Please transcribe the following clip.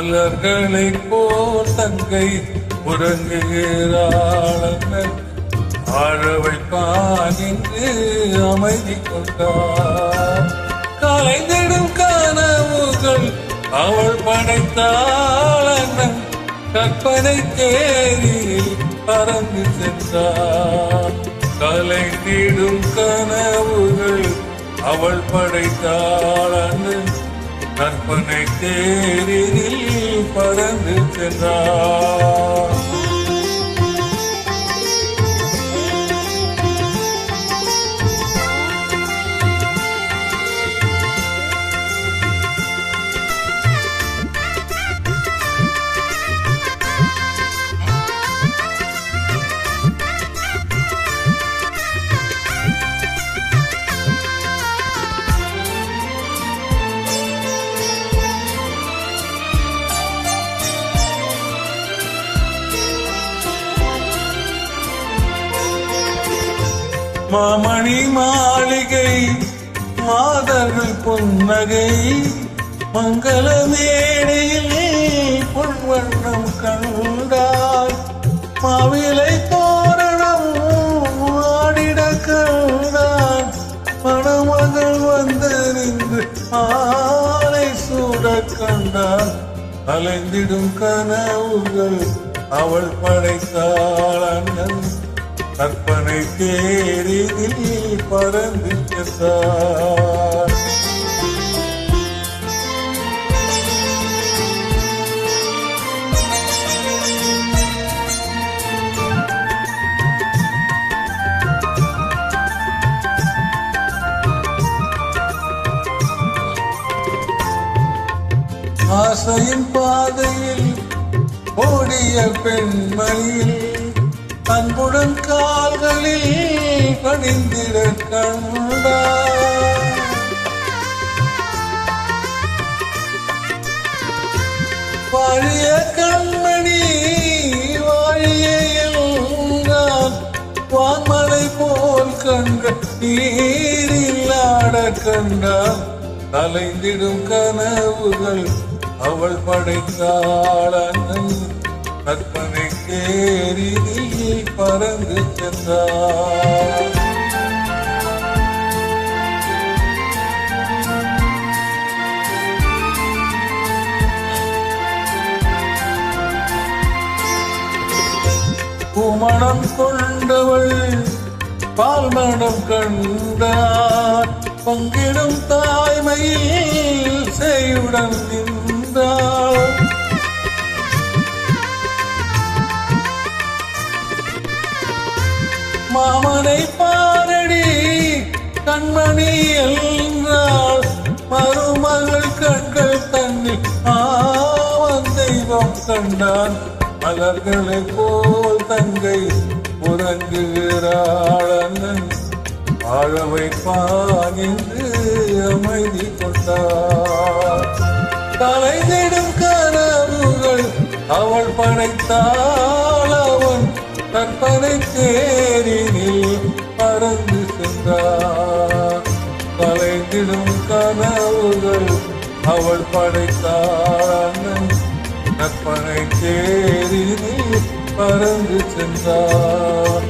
மலர்களை போல் தங்கை உறங்குகிறாள். ஆழ வைப்பான் என்று அமைதி கொண்டார். கலைந்திடும் கனவுகள் அவள் படைத்தாள். அண்ணன் கற்பனை தேரில் பறந்து சென்றார். கலைந்திடும் கனவுகள் அவள் படைத்தாள். அண்ணன் கற்பனை தேரில் பறந்து சென்றார். மாமணி மாளிகை மாதர்கள் புன்னகை மங்கள மேடையில் பொன்வண்ணம் கண்டார். மாவிலை தோரணம் ஆடிட கண்டார். மணமகள் வந்து நின்று ஆலை சூட கண்டார். அலைந்திடும் கனவுகள் அவள் படைத்தாள். அண்ணன் கற்பனை தேரில் பறந்து சென்றார். ஆசையின் பாதையில் ஓடிய பெண்மணியில் அன்புடன் கால்களில் பணிந்திட கண்டார். வாழிய கண்மணி வாழிய என்றான். வான்மலை போல் கண்ட நீரில் ஆட கண்டார். கலைந்திடும் கனவுகள் அவள் படைத்தாள். அண்ணன் கற்பனை தேரில் பறந்து சென்றார். பூமணம் கொண்டவள் பால் மணம் கண்டார். பங்கிடும் தாய்மையில் செய்யுடன் நின்றாள். மாமனை பாரடி கண்மணி என்றாள். மருமகள் கண்கள் தன்னில் ஆவன் தெய்வம் கண்டான். மலர்களை போல் தங்கை உறங்குகிறாள். அண்ணன் ஆழ வைப்பான் என்று அமைதி கொண்டார். கலைந்திடும் கனவுகள் அவள் படைத்தாள். அவன் கற்பனை தேரில் பறந்து சென்றார். கலைந்திடும் கனவுகள் அவள் படைத்தாள். கற்பனை தேரில் பறந்து சென்றார்.